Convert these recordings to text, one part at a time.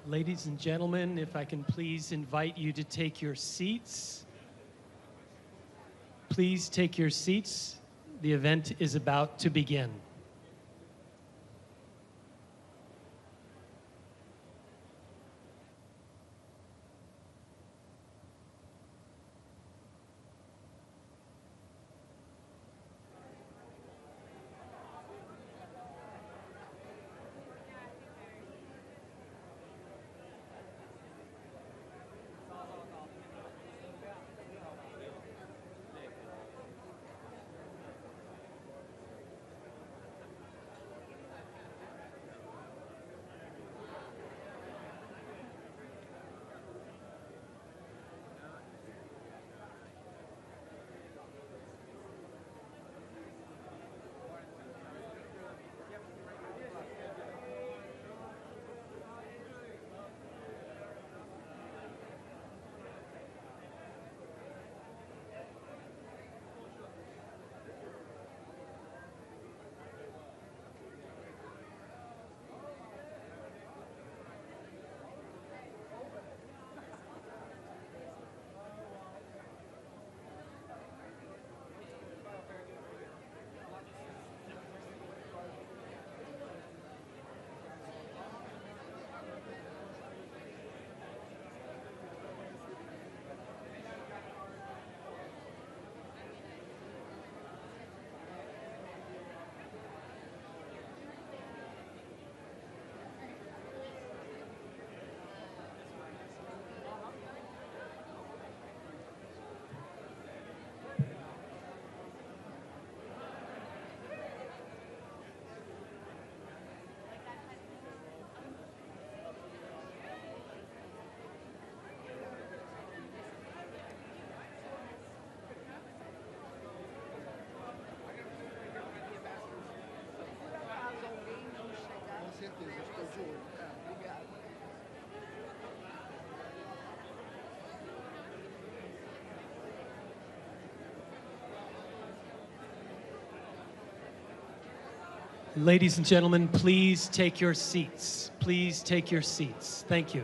Ladies and gentlemen, if I can please invite you to take your seats. Please take your seats. The event is about to begin. Ladies and gentlemen, please take your seats. Please take your seats. Thank you.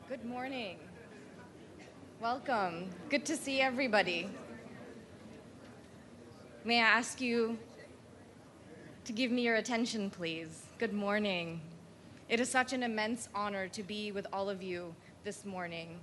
Good morning. Welcome. Good to see everybody. May I ask you to give me your attention, please? Good morning. It is such an immense honor to be with all of you this morning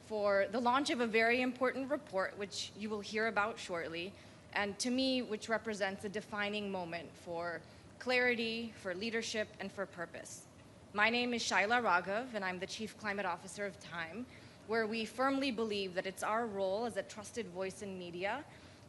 for the launch of a very important report, which you will hear about shortly, and to me, which represents a defining moment for clarity, for leadership, and for purpose. My name is Shaila Raghav, and I'm the Chief Climate Officer of Time, where we firmly believe that it's our role as a trusted voice in media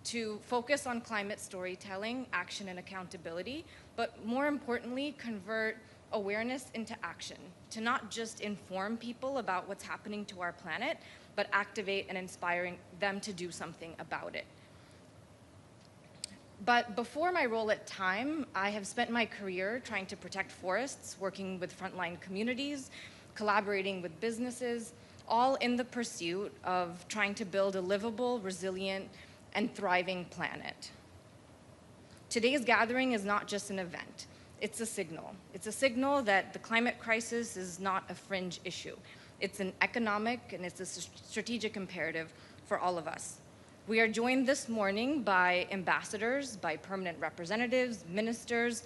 to focus on climate storytelling, action, and accountability, but more importantly, convert awareness into action, to not just inform people about what's happening to our planet, but activate and inspiring them to do something about it. But before my role at Time, I have spent my career trying to protect forests, working with frontline communities, collaborating with businesses, all in the pursuit of trying to build a livable, resilient, and thriving planet. Today's gathering is not just an event, it's a signal. It's a signal that the climate crisis is not a fringe issue. It's an economic and it's a strategic imperative for all of us. We are joined this morning by ambassadors, by permanent representatives, ministers,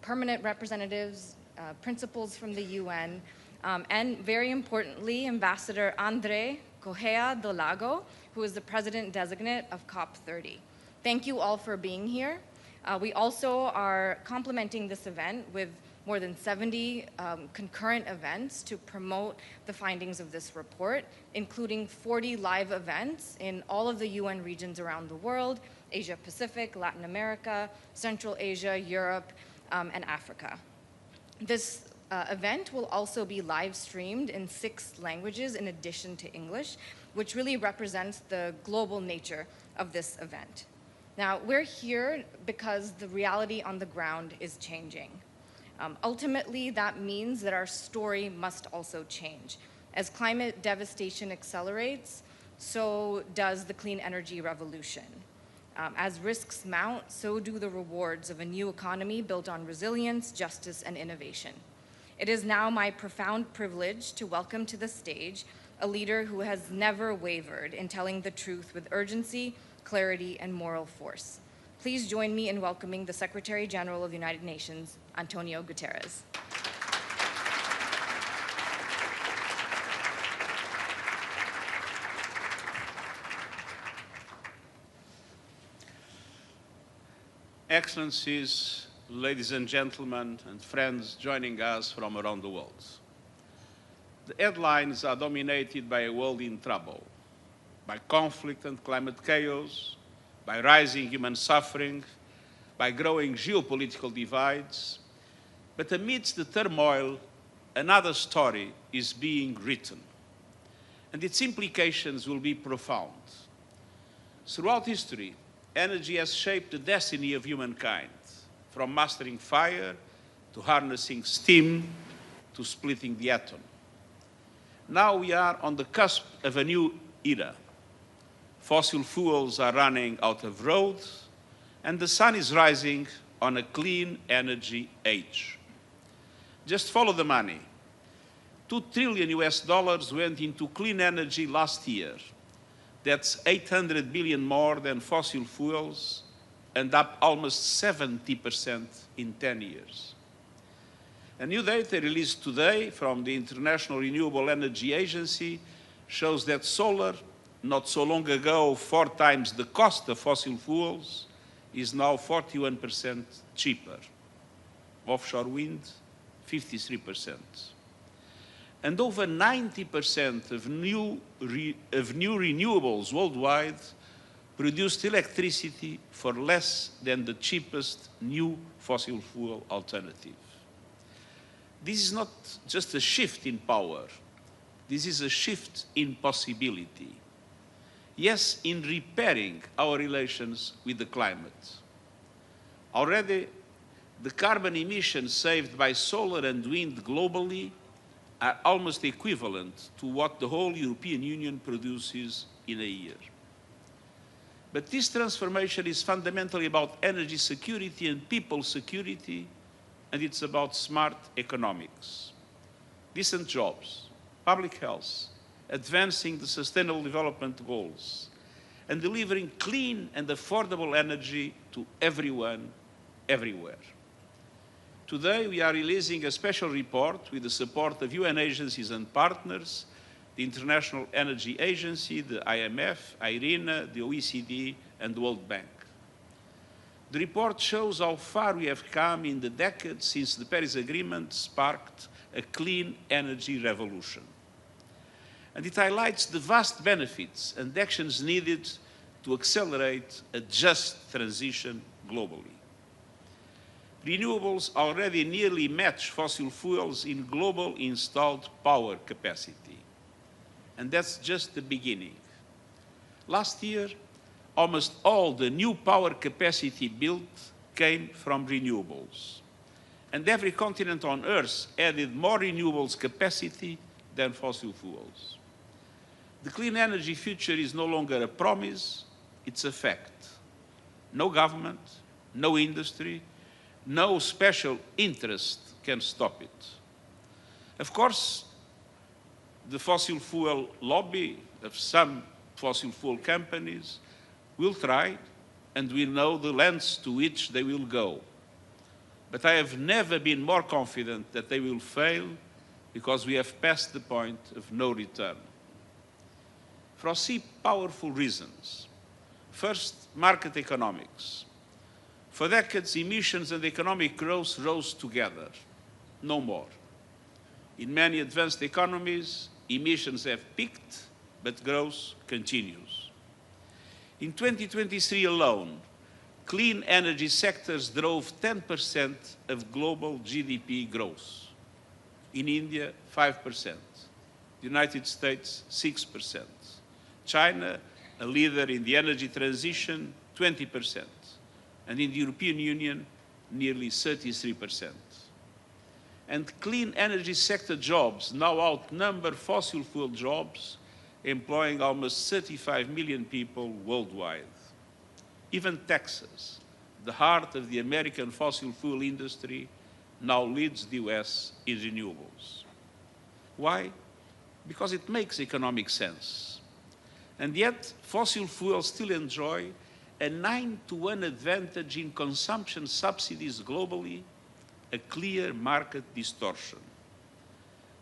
permanent representatives, principals from the UN, and very importantly, Ambassador André Correa do Lago, who is the president-designate of COP30. Thank you all for being here. We also are complementing this event with more than 70 concurrent events to promote the findings of this report, including 40 live events in all of the UN regions around the world, Asia Pacific, Latin America, Central Asia, Europe, and Africa. This event will also be live streamed in 6 languages in addition to English, which really represents the global nature of this event. Now, we're here because the reality on the ground is changing. Ultimately, that means that our story must also change. As climate devastation accelerates, so does the clean energy revolution. As risks mount, so do the rewards of a new economy built on resilience, justice, and innovation. It is now my profound privilege to welcome to the stage a leader who has never wavered in telling the truth with urgency, clarity, and moral force. Please join me in welcoming the Secretary General of the United Nations, António Guterres. Excellencies, ladies and gentlemen, and friends joining us from around the world. The headlines are dominated by a world in trouble, by conflict and climate chaos, by rising human suffering, by growing geopolitical divides. But amidst the turmoil, another story is being written, and its implications will be profound. Throughout history, energy has shaped the destiny of humankind, from mastering fire to harnessing steam to splitting the atom. Now we are on the cusp of a new era. Fossil fuels are running out of road, and the sun is rising on a clean energy age. Just follow the money. $2 trillion went into clean energy last year. That's 800 billion more than fossil fuels, and up almost 70% in 10 years. A new data released today from the International Renewable Energy Agency shows that solar, not so long ago 4 times the cost of fossil fuels, is now 41% cheaper. Offshore wind, 53%. And over 90% of new renewables worldwide produced electricity for less than the cheapest new fossil fuel alternative. This is not just a shift in power. This is a shift in possibility. Yes, in repairing our relations with the climate. Already, the carbon emissions saved by solar and wind globally are almost equivalent to what the whole European Union produces in a year. But this transformation is fundamentally about energy security and people security, and it's about smart economics. Decent jobs, public health, advancing the Sustainable Development Goals, and delivering clean and affordable energy to everyone, everywhere. Today, we are releasing a special report with the support of UN agencies and partners, the International Energy Agency, the IMF, IRENA, the OECD, and the World Bank. The report shows how far we have come in the decades since the Paris Agreement sparked a clean energy revolution. And it highlights the vast benefits and actions needed to accelerate a just transition globally. Renewables already nearly match fossil fuels in global installed power capacity. And that's just the beginning. Last year, almost all the new power capacity built came from renewables. And every continent on Earth added more renewables capacity than fossil fuels. The clean energy future is no longer a promise, it's a fact. No government, no industry, no special interest can stop it. Of course, the fossil fuel lobby of some fossil fuel companies will try, and we know the lengths to which they will go. But I have never been more confident that they will fail because we have passed the point of no return. For three powerful reasons. First, market economics. For decades, emissions and economic growth rose together, no more. In many advanced economies, emissions have peaked, but growth continues. In 2023 alone, clean energy sectors drove 10% of global GDP growth. In India, 5%. The United States, 6%. China, a leader in the energy transition, 20%. And in the European Union, nearly 33%. And clean energy sector jobs now outnumber fossil fuel jobs, employing almost 35 million people worldwide. Even Texas, the heart of the American fossil fuel industry, now leads the US in renewables. Why? Because it makes economic sense. And yet, fossil fuels still enjoy a 9-to-1 advantage in consumption subsidies globally, a clear market distortion.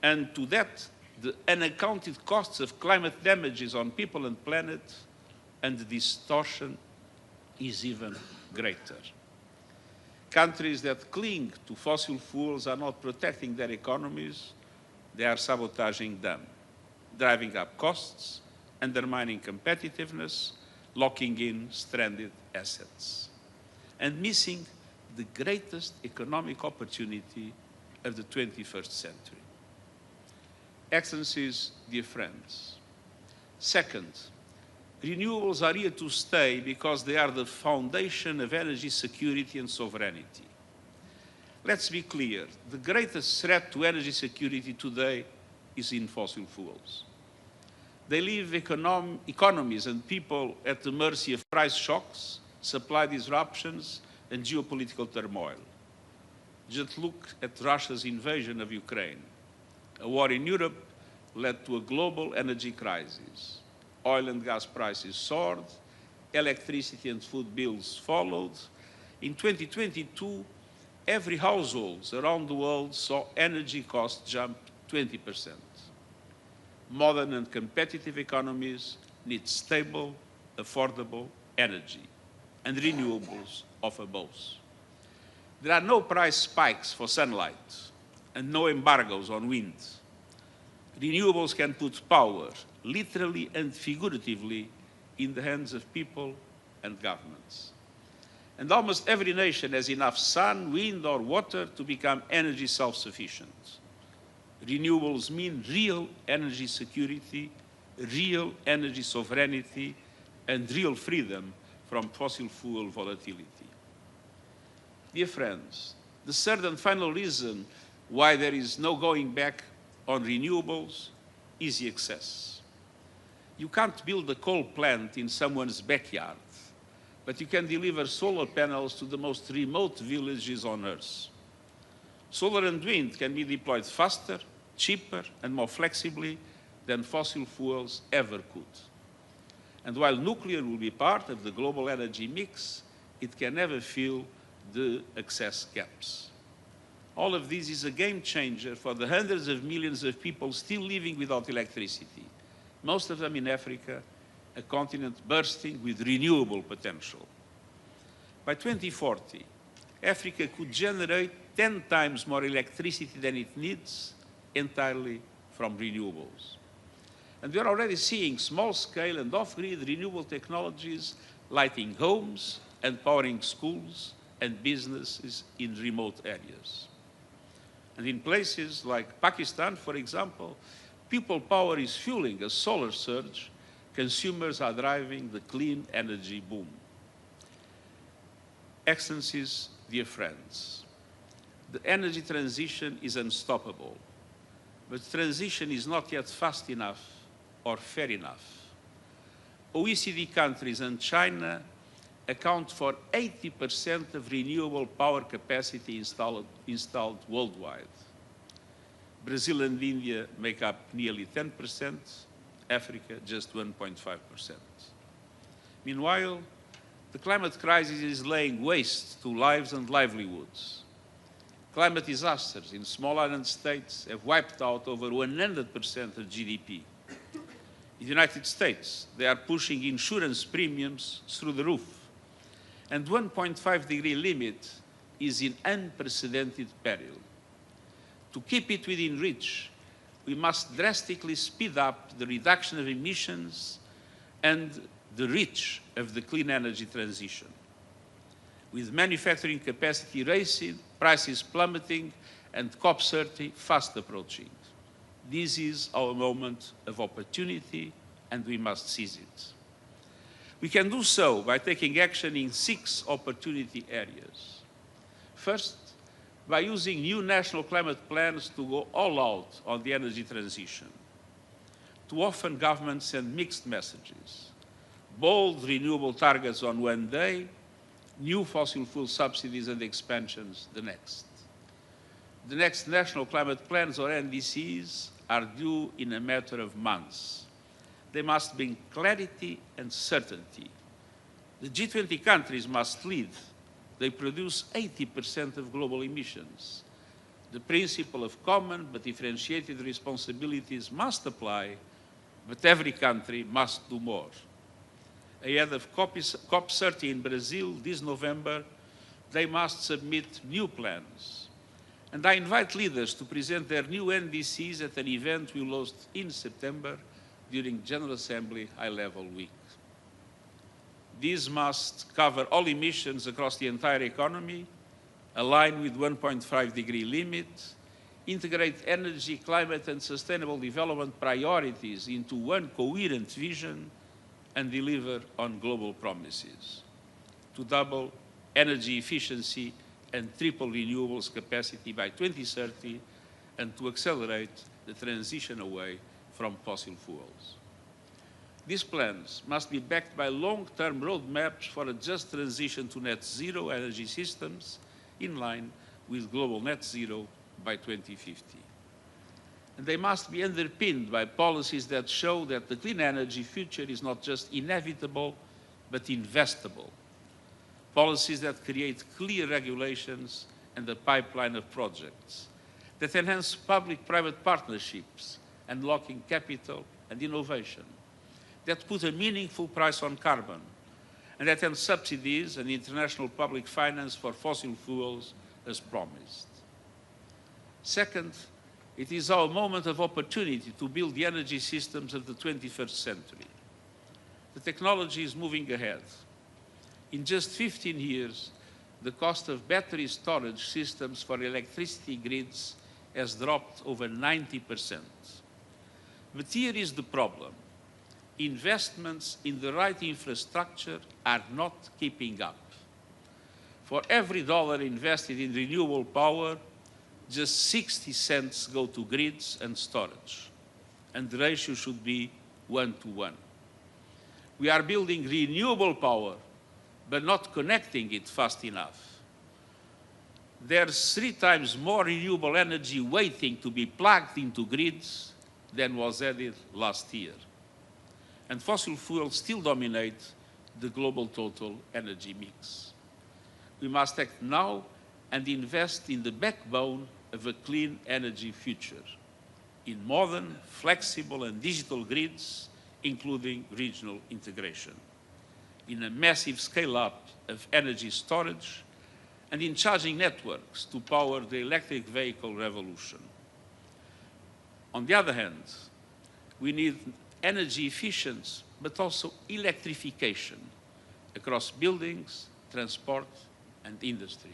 And to that, the unaccounted costs of climate damages on people and planet, and the distortion is even greater. Countries that cling to fossil fuels are not protecting their economies, they are sabotaging them, driving up costs, undermining competitiveness, locking in stranded assets, and missing the greatest economic opportunity of the 21st century. Excellencies, dear friends. Second, renewables are here to stay because they are the foundation of energy security and sovereignty. Let's be clear, the greatest threat to energy security today is in fossil fuels. They leave economies and people at the mercy of price shocks, supply disruptions, and geopolitical turmoil. Just look at Russia's invasion of Ukraine. A war in Europe led to a global energy crisis. Oil and gas prices soared, electricity and food bills followed. In 2022, every household around the world saw energy costs jump 20%. Modern and competitive economies need stable, affordable energy, and renewables offer both. There are no price spikes for sunlight and no embargoes on wind. Renewables can put power, literally and figuratively, in the hands of people and governments. And almost every nation has enough sun, wind, or water to become energy self-sufficient. Renewables mean real energy security, real energy sovereignty, and real freedom from fossil fuel volatility. Dear friends, the third and final reason why there is no going back on renewables is the access. You can't build a coal plant in someone's backyard, but you can deliver solar panels to the most remote villages on Earth. Solar and wind can be deployed faster, cheaper and more flexibly than fossil fuels ever could. And while nuclear will be part of the global energy mix, it can never fill the access gaps. All of this is a game changer for the hundreds of millions of people still living without electricity, most of them in Africa, a continent bursting with renewable potential. By 2040, Africa could generate 10 times more electricity than it needs entirely from renewables. And we are already seeing small-scale and off-grid renewable technologies lighting homes and powering schools and businesses in remote areas. And in places like Pakistan, for example, people power is fueling a solar surge. Consumers are driving the clean energy boom. Excellencies, dear friends, the energy transition is unstoppable, but transition is not yet fast enough or fair enough. OECD countries and China account for 80% of renewable power capacity installed worldwide. Brazil and India make up nearly 10%, Africa just 1.5%. Meanwhile, the climate crisis is laying waste to lives and livelihoods. Climate disasters in small island states have wiped out over 100% of GDP. In the United States, they are pushing insurance premiums through the roof. And 1.5-degree limit is in unprecedented peril. To keep it within reach, we must drastically speed up the reduction of emissions and the reach of the clean energy transition. With manufacturing capacity racing, prices plummeting, and COP30 fast approaching. This is our moment of opportunity, and we must seize it. We can do so by taking action in 6 opportunity areas. First, by using new national climate plans to go all out on the energy transition. Too often, governments send mixed messages. Bold renewable targets on one day, new fossil fuel subsidies and expansions the next. The next national climate plans, or NDCs, are due in a matter of months. They must bring clarity and certainty. The G20 countries must lead. They produce 80% of global emissions. The principle of common but differentiated responsibilities must apply, but every country must do more. Ahead of COP30 in Brazil this November, they must submit new plans. And I invite leaders to present their new NDCs at an event we will host in September during General Assembly High-Level Week. These must cover all emissions across the entire economy, align with 1.5-degree limit, integrate energy, climate, and sustainable development priorities into one coherent vision, and deliver on global promises to double energy efficiency and triple renewables capacity by 2030, and to accelerate the transition away from fossil fuels. These plans must be backed by long-term roadmaps for a just transition to net zero energy systems in line with global net zero by 2050. And they must be underpinned by policies that show that the clean energy future is not just inevitable, but investable. Policies that create clear regulations and a pipeline of projects, that enhance public-private partnerships, unlocking capital and innovation, that put a meaningful price on carbon, and that end subsidies and international public finance for fossil fuels as promised. Second, it is our moment of opportunity to build the energy systems of the 21st century. The technology is moving ahead. In just 15 years, the cost of battery storage systems for electricity grids has dropped over 90%. But here is the problem. Investments in the right infrastructure are not keeping up. For every dollar invested in renewable power, just 60 cents go to grids and storage, and the ratio should be 1-to-1. We are building renewable power, but not connecting it fast enough. there's 3 times more renewable energy waiting to be plugged into grids than was added last year. And fossil fuels still dominate the global total energy mix. We must act now and invest in the backbone of a clean energy future, in modern, flexible and digital grids, including regional integration, in a massive scale-up of energy storage, and in charging networks to power the electric vehicle revolution. On the other hand, we need energy efficiency, but also electrification across buildings, transport, and industry.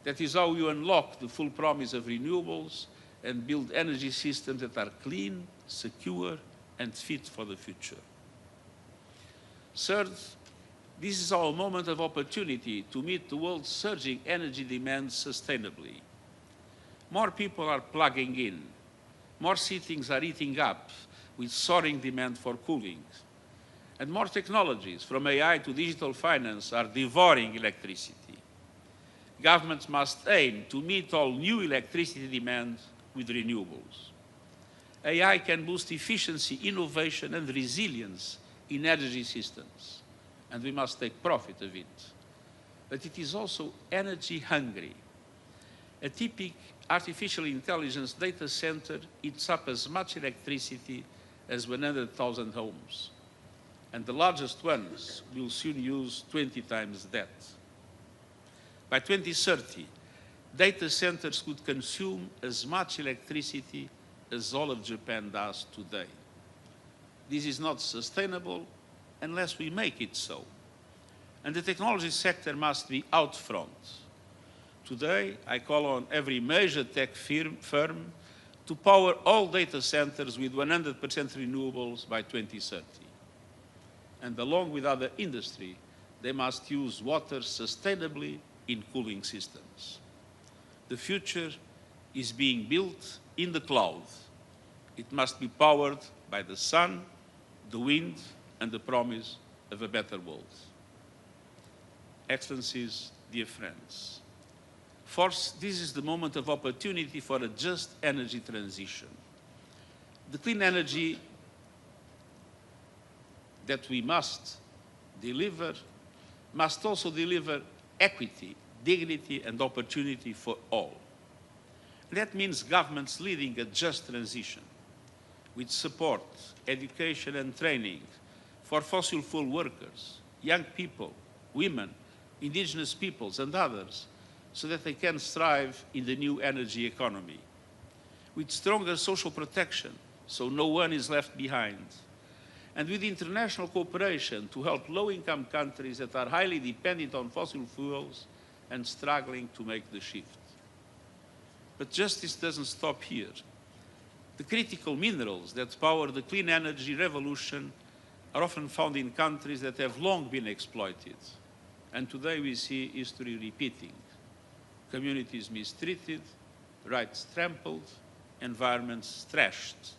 That is how you unlock the full promise of renewables and build energy systems that are clean, secure, and fit for the future. Third, this is our moment of opportunity to meet the world's surging energy demand sustainably. More people are plugging in. More cities are eating up with soaring demand for cooling. And more technologies, from AI to digital finance, are devouring electricity. Governments must aim to meet all new electricity demand with renewables. AI can boost efficiency, innovation, and resilience in energy systems, and we must take profit of it. But it is also energy hungry. A typical artificial intelligence data center eats up as much electricity as 100,000 homes, and the largest ones will soon use 20 times that. By 2030, data centers could consume as much electricity as all of Japan does today. This is not sustainable unless we make it so. And the technology sector must be out front. Today, I call on every major tech firm to power all data centers with 100% renewables by 2030. And along with other industry, they must use water sustainably in cooling systems. The future is being built in the cloud. It must be powered by the sun, the wind, and the promise of a better world. Excellencies, dear friends, first, this is the moment of opportunity for a just energy transition. The clean energy that we must deliver must also deliver equity, dignity, and opportunity for all. That means governments leading a just transition with support, education, and training for fossil fuel workers, young people, women, indigenous peoples, and others, so that they can thrive in the new energy economy. With stronger social protection, so no one is left behind. And with international cooperation to help low-income countries that are highly dependent on fossil fuels and struggling to make the shift. But justice doesn't stop here. The critical minerals that power the clean energy revolution are often found in countries that have long been exploited. And today we see history repeating. Communities mistreated, rights trampled, environments trashed.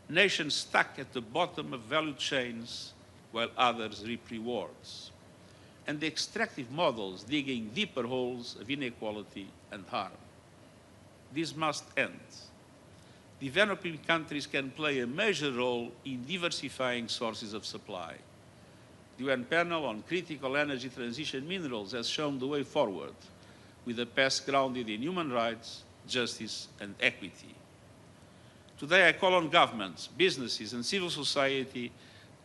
Nations stuck at the bottom of value chains while others reap rewards. And the extractive models digging deeper holes of inequality and harm. This must end. Developing countries can play a major role in diversifying sources of supply. The UN panel on critical energy transition minerals has shown the way forward, with a path grounded in human rights, justice, and equity. Today I call on governments, businesses, and civil society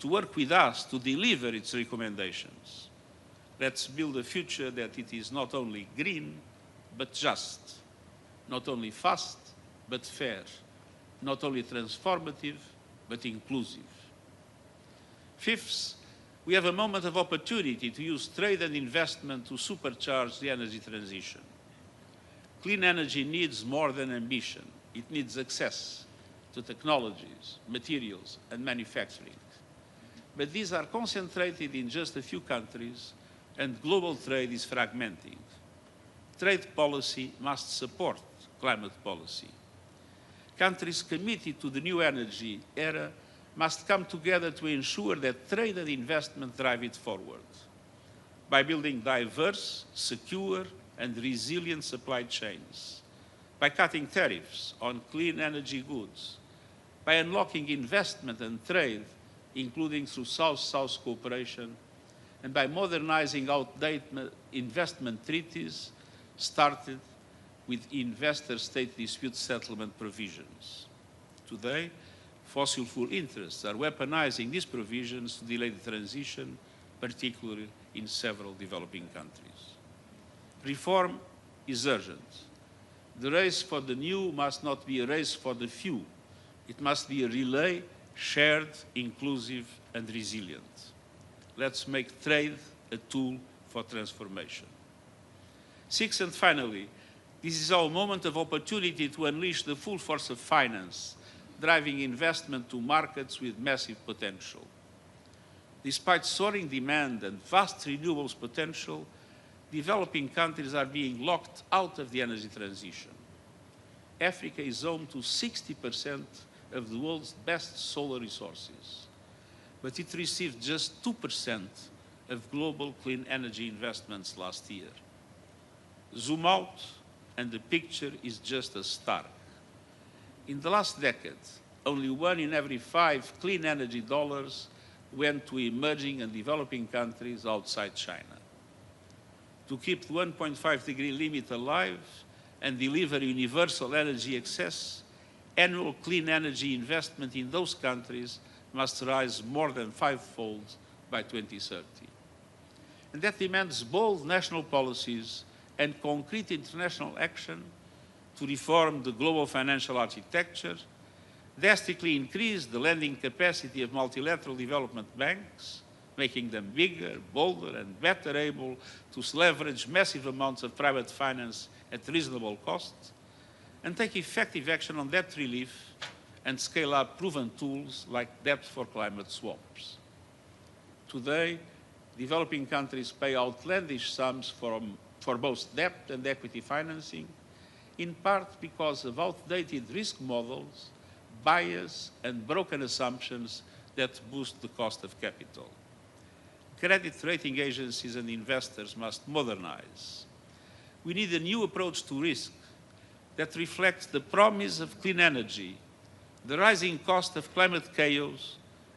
to work with us to deliver its recommendations. Let's build a future that it is not only green, but just, not only fast, but fair, not only transformative, but inclusive. Fifth, we have a moment of opportunity to use trade and investment to supercharge the energy transition. Clean energy needs more than ambition. It needs access to technologies, materials, and manufacturing. But these are concentrated in just a few countries, and global trade is fragmenting. Trade policy must support climate policy. Countries committed to the new energy era must come together to ensure that trade and investment drive it forward. By building diverse, secure, and resilient supply chains, by cutting tariffs on clean energy goods, by unlocking investment and trade, including through South-South cooperation, and by modernizing outdated investment treaties started with investor-state dispute settlement provisions. Today, fossil fuel interests are weaponizing these provisions to delay the transition, particularly in several developing countries. Reform is urgent. The race for the new must not be a race for the few. It must be a relay, shared, inclusive, and resilient. Let's make trade a tool for transformation. Sixth and finally, this is our moment of opportunity to unleash the full force of finance, driving investment to markets with massive potential. Despite soaring demand and vast renewables potential, developing countries are being locked out of the energy transition. Africa is home to 60% of the world's best solar resources, but it received just 2% of global clean energy investments last year. Zoom out, and the picture is just as stark. In the last decade, only 1 in every 5 clean energy dollars went to emerging and developing countries outside China. To keep the 1.5-degree limit alive and deliver universal energy access, annual clean energy investment in those countries must rise more than 5-fold by 2030. And that demands bold national policies and concrete international action to reform the global financial architecture, drastically increase the lending capacity of multilateral development banks, making them bigger, bolder, and better able to leverage massive amounts of private finance at reasonable cost, and take effective action on debt relief and scale up proven tools like debt for climate swaps. Today, developing countries pay outlandish sums for both debt and equity financing, in part because of outdated risk models, bias, and broken assumptions that boost the cost of capital. Credit rating agencies and investors must modernize. We need a new approach to risk that reflects the promise of clean energy, the rising cost of climate chaos,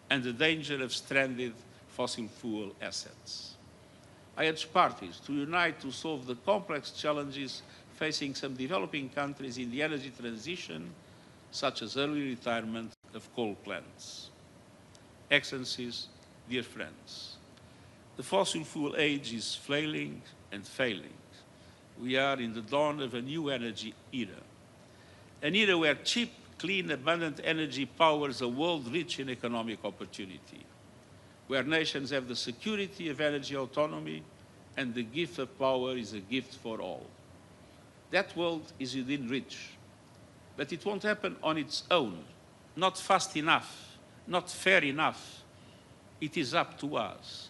and the danger of stranded fossil fuel assets. I urge parties to unite to solve the complex challenges facing some developing countries in the energy transition, such as early retirement of coal plants. Excellencies, dear friends, the fossil fuel age is flailing and failing. We are in the dawn of a new energy era, an era where cheap, clean, abundant energy powers a world rich in economic opportunity, where nations have the security of energy autonomy and the gift of power is a gift for all. That world is within reach, but it won't happen on its own, not fast enough, not fair enough. It is up to us.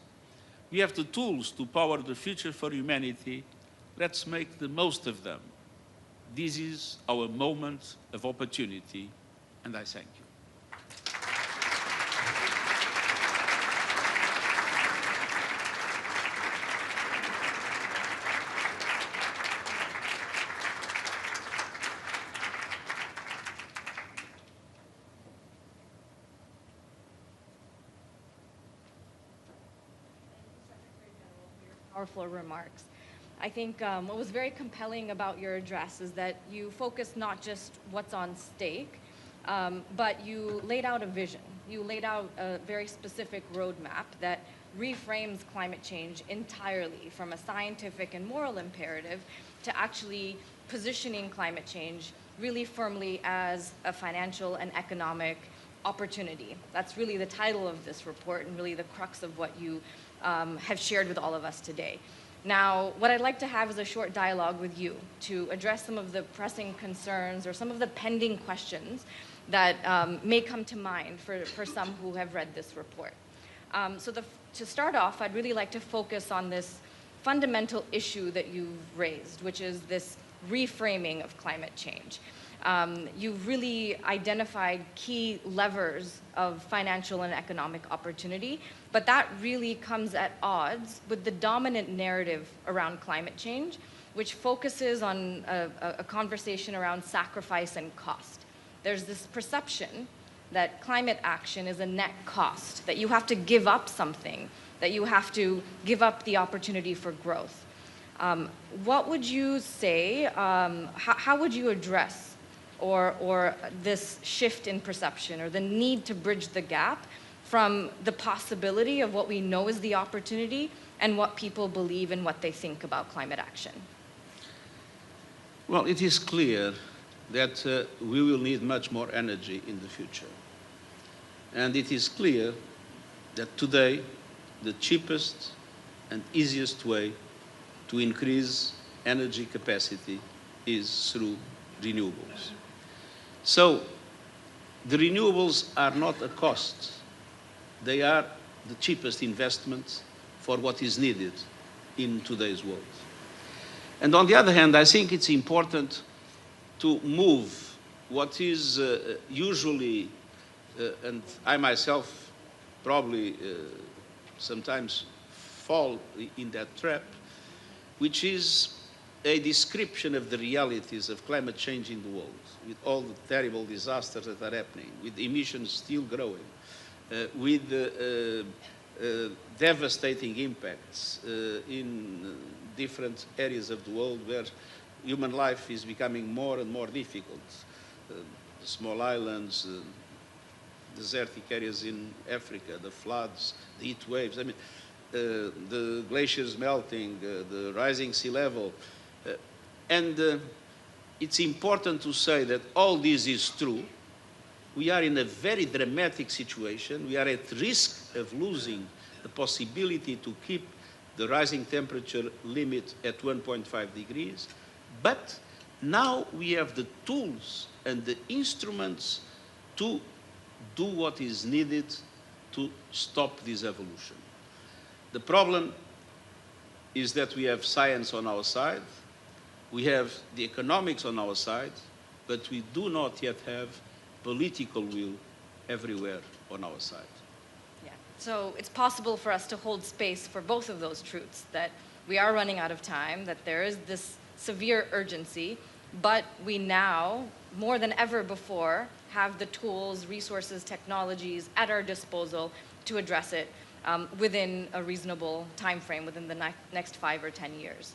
We have the tools to power the future for humanity. Let's make the most of them. This is our moment of opportunity, and I thank you. Powerful remarks. I think what was very compelling about your address is that you focused not just what's on stake, but you laid out a vision. You laid out a very specific roadmap that reframes climate change entirely from a scientific and moral imperative to actually positioning climate change really firmly as a financial and economic opportunity. That's really the title of this report and really the crux of what you have shared with all of us today. Now, what I'd like to have is a short dialogue with you to address some of the pressing concerns or some of the pending questions that may come to mind for some who have read this report. To start off, I'd really like to focus on this fundamental issue that you've raised, which is this reframing of climate change. You've really identified key levers of financial and economic opportunity, but that really comes at odds with the dominant narrative around climate change, which focuses on a conversation around sacrifice and cost. There's this perception that climate action is a net cost, that you have to give up something, that you have to give up the opportunity for growth. What would you say, how would you address or this shift in perception or the need to bridge the gap from the possibility of what we know is the opportunity and what people believe and what they think about climate action? Well, it is clear that we will need much more energy in the future. And it is clear that today the cheapest and easiest way to increase energy capacity is through renewables. So the renewables are not a cost. They are the cheapest investment for what is needed in today's world. And on the other hand, I think it's important to move what is usually, and I myself probably sometimes fall in that trap, which is a description of the realities of climate change in the world, with all the terrible disasters that are happening, with emissions still growing, with devastating impacts in different areas of the world where human life is becoming more and more difficult. The small islands, desertic areas in Africa, the floods, the heat waves, I mean, the glaciers melting, the rising sea level. And it's important to say that all this is true. We are in a very dramatic situation. We are at risk of losing the possibility to keep the rising temperature limit at 1.5 degrees. But now we have the tools and the instruments to do what is needed to stop this evolution. The problem is that we have science on our side, we have the economics on our side, but we do not yet have political will everywhere on our side. Yeah. So it's possible for us to hold space for both of those truths, that we are running out of time, that there is this severe urgency, but we now, more than ever before, have the tools, resources, technologies at our disposal to address it within a reasonable time frame, within the next 5 or 10 years.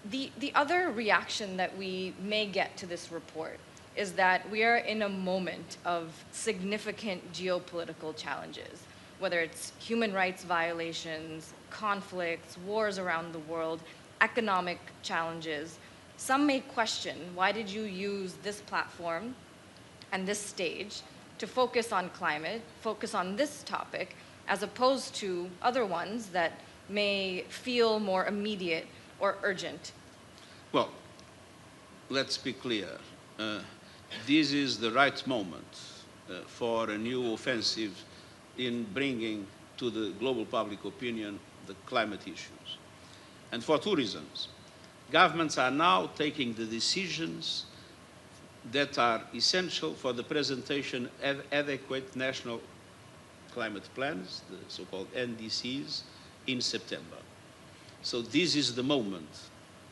The other reaction that we may get to this report is that we are in a moment of significant geopolitical challenges, whether it's human rights violations, conflicts, wars around the world, economic challenges. Some may question, why did you use this platform and this stage to focus on climate, focus on this topic, as opposed to other ones that may feel more immediate or urgent? Well, let's be clear. This is the right moment for a new offensive in bringing to the global public opinion the climate issues. And for two reasons. Governments are now taking the decisions that are essential for the presentation of adequate national climate plans, the so-called NDCs, in September. So this is the moment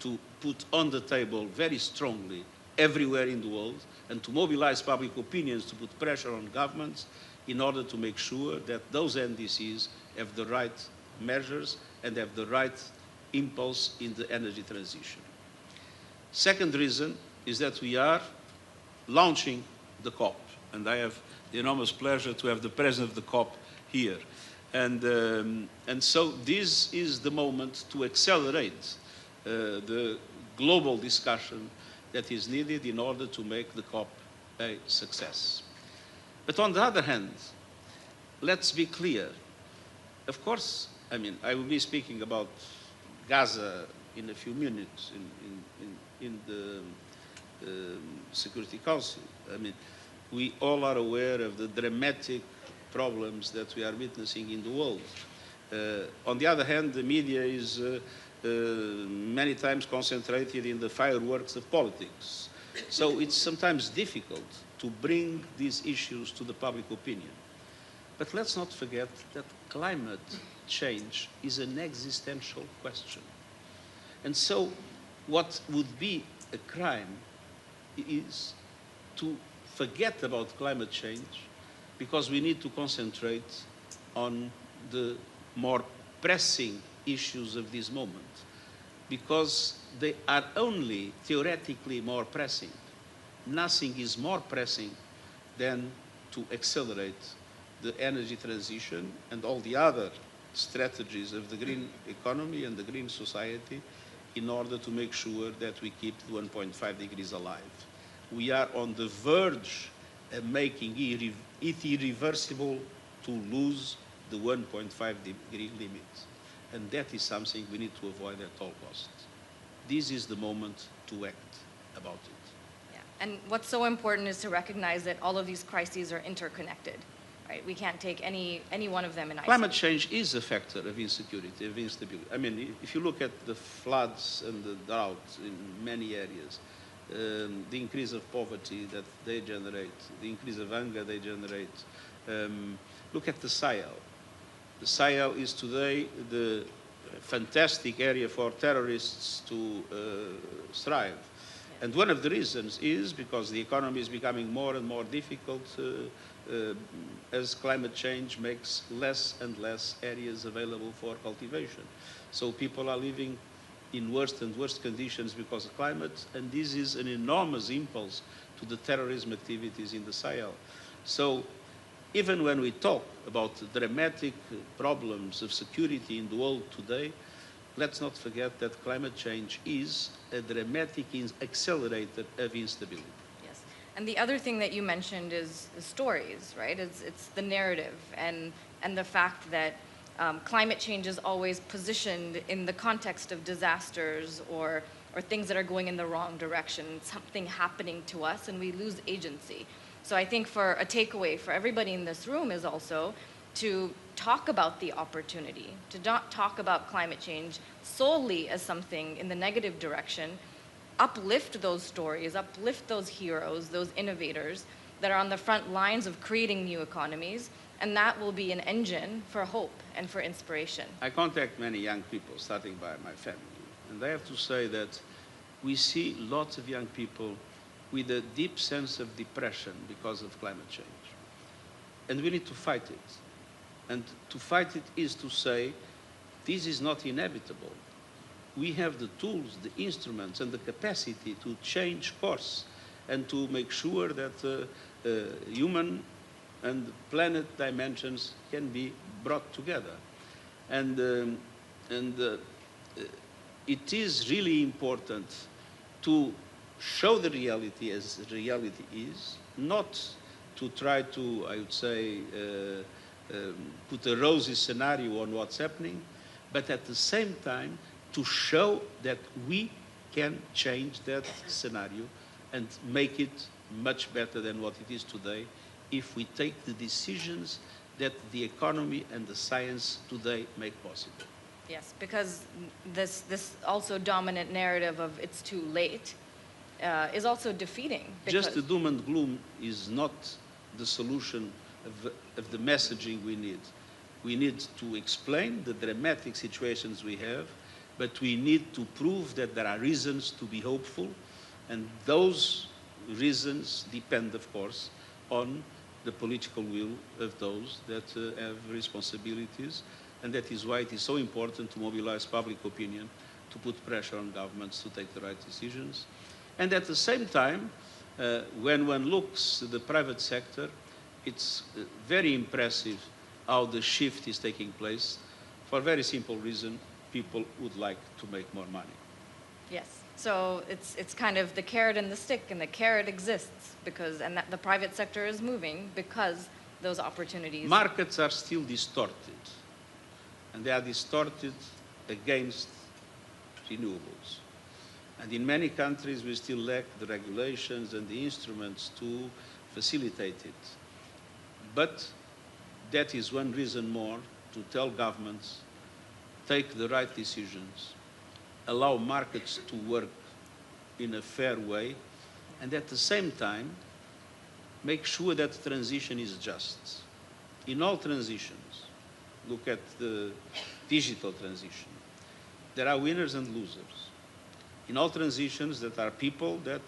to put on the table very strongly everywhere in the world and to mobilize public opinions to put pressure on governments in order to make sure that those NDCs have the right measures and have the right impulse in the energy transition. Second reason is that we are launching the COP, and I have the enormous pleasure to have the president of the COP here. And so this is the moment to accelerate the global discussion that is needed in order to make the COP a success. But on the other hand, let's be clear. Of course, I mean, I will be speaking about Gaza in a few minutes in the Security Council. I mean, we all are aware of the dramatic problems that we are witnessing in the world. On the other hand, the media is many times concentrated in the fireworks of politics. So it's sometimes difficult to bring these issues to the public opinion. But let's not forget that climate change is an existential question. And so what would be a crime is to forget about climate change, because we need to concentrate on the more pressing issues of this moment, because they are only theoretically more pressing. Nothing is more pressing than to accelerate the energy transition and all the other strategies of the green economy and the green society in order to make sure that we keep the 1.5 degrees alive. We are on the verge of making it irreversible to lose the 1.5 degree limit. And that is something we need to avoid at all costs. This is the moment to act about it. Yeah. And what's so important is to recognize that all of these crises are interconnected. Right? We can't take any one of them in isolation. Climate change is a factor of insecurity, of instability. I mean, if you look at the floods and the drought in many areas, the increase of poverty that they generate, the increase of hunger they generate. Look at the Sahel. The Sahel is today the fantastic area for terrorists to thrive. And one of the reasons is because the economy is becoming more and more difficult as climate change makes less and less areas available for cultivation. So people are living in worse and worse conditions because of climate, and this is an enormous impulse to the terrorism activities in the Sahel. So even when we talk about dramatic problems of security in the world today, let's not forget that climate change is a dramatic accelerator of instability. Yes. And the other thing that you mentioned is stories, right? It's the narrative and the fact that climate change is always positioned in the context of disasters or things that are going in the wrong direction, something happening to us, and we lose agency. So I think for a takeaway for everybody in this room is also to talk about the opportunity, to not talk about climate change solely as something in the negative direction, uplift those stories, uplift those heroes, those innovators that are on the front lines of creating new economies, and that will be an engine for hope and for inspiration. I contact many young people, starting by my family, and I have to say that we see lots of young people with a deep sense of depression because of climate change. And we need to fight it. And to fight it is to say, this is not inevitable. We have the tools, the instruments, and the capacity to change course and to make sure that human and planet dimensions can be brought together. And it is really important to show the reality as reality is, not to try to, I would say, put a rosy scenario on what's happening, but at the same time to show that we can change that scenario and make it much better than what it is today if we take the decisions that the economy and the science today make possible. Yes, because this also dominant narrative of it's too late is also defeating. Just the doom and gloom is not the solution of the messaging we need. We need to explain the dramatic situations we have, but we need to prove that there are reasons to be hopeful, and those reasons depend, of course, on the political will of those that have responsibilities, and that is why it is so important to mobilize public opinion, to put pressure on governments to take the right decisions. And at the same time, when one looks at the private sector, it's very impressive how the shift is taking place. For a very simple reason, people would like to make more money. Yes. So it's kind of the carrot and the stick, and the carrot exists because, and that the private sector is moving because those opportunities. Markets are still distorted, and they are distorted against renewables. And in many countries, we still lack the regulations and the instruments to facilitate it. But that is one reason more to tell governments, take the right decisions, allow markets to work in a fair way, and at the same time, make sure that the transition is just. In all transitions, look at the digital transition. There are winners and losers. in all transitions that are people that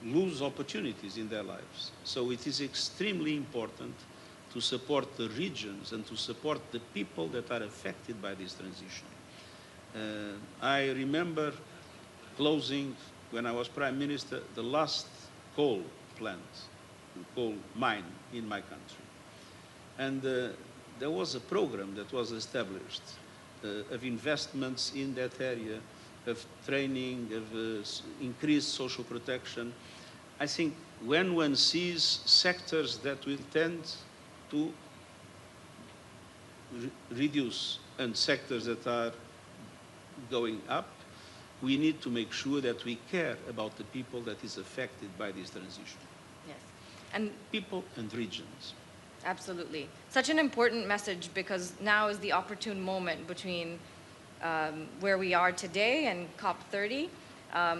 lose opportunities in their lives. So it is extremely important to support the regions and to support the people that are affected by this transition. I remember closing, when I was Prime Minister, the last coal plant, coal mine in my country. And there was a program that was established of investments in that area, of training, of increased social protection. I think when one sees sectors that will tend to reduce and sectors that are going up, we need to make sure that we care about the people that is affected by this transition. Yes. And people and regions. absolutely. Such an important message, because now is the opportune moment between where we are today and COP30.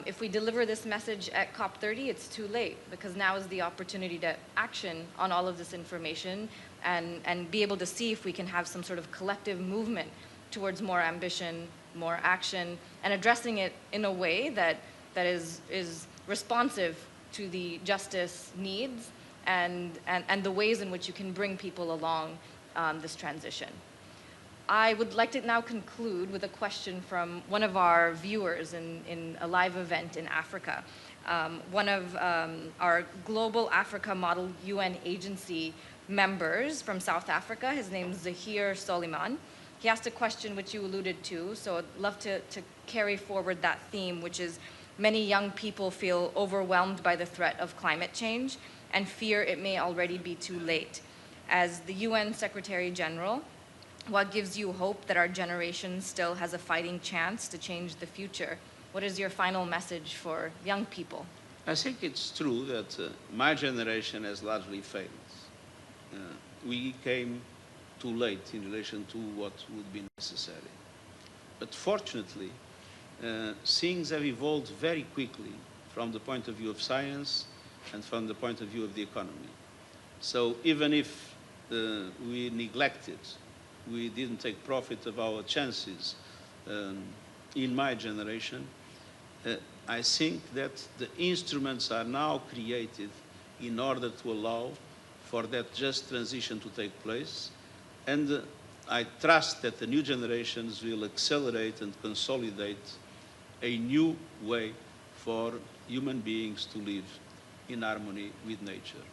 If we deliver this message at COP30, it's too late, because now is the opportunity to action on all of this information and be able to see if we can have some sort of collective movement towards more ambition, more action, and addressing it in a way that is responsive to the justice needs and the ways in which you can bring people along this transition. I would like to now conclude with a question from one of our viewers in a live event in Africa. One of our Global Africa Model UN agency members from South Africa, his name is Zahir Soliman. He asked a question which you alluded to, so I'd love to carry forward that theme, which is many young people feel overwhelmed by the threat of climate change and fear it may already be too late. As the UN Secretary General, what gives you hope that our generation still has a fighting chance to change the future? What is your final message for young people? I think it's true that my generation has largely failed. We came too late in relation to what would be necessary. But fortunately, things have evolved very quickly from the point of view of science and from the point of view of the economy. So even if we neglected, we didn't take profit of our chances in my generation, I think that the instruments are now created in order to allow for that just transition to take place. And I trust that the new generations will accelerate and consolidate a new way for human beings to live in harmony with nature.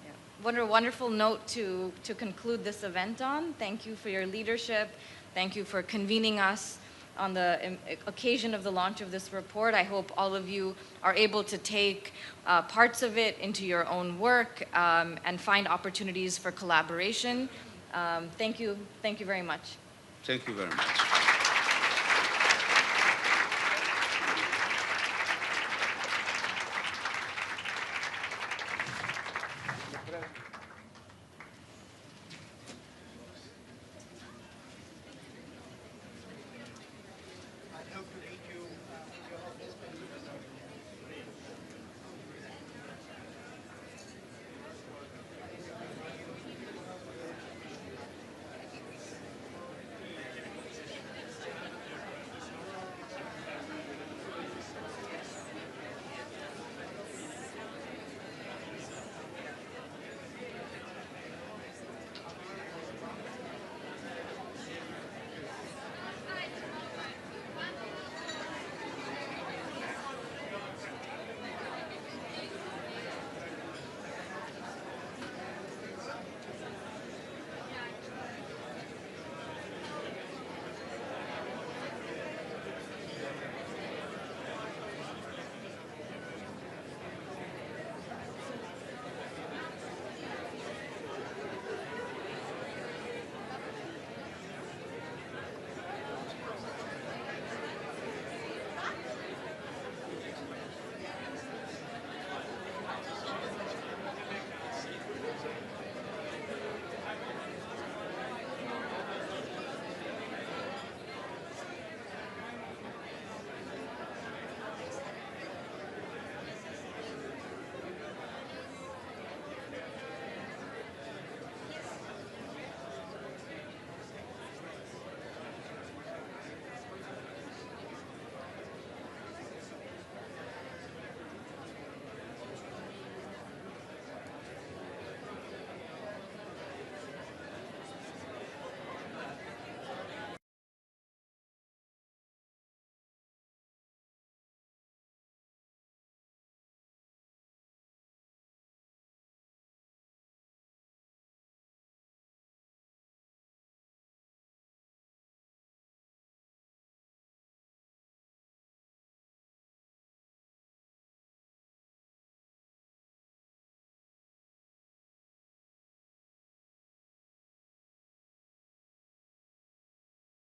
Yeah. What a wonderful note to conclude this event on. Thank you for your leadership. Thank you for convening us on the occasion of the launch of this report. I hope all of you are able to take parts of it into your own work and find opportunities for collaboration. Thank you very much. Thank you very much.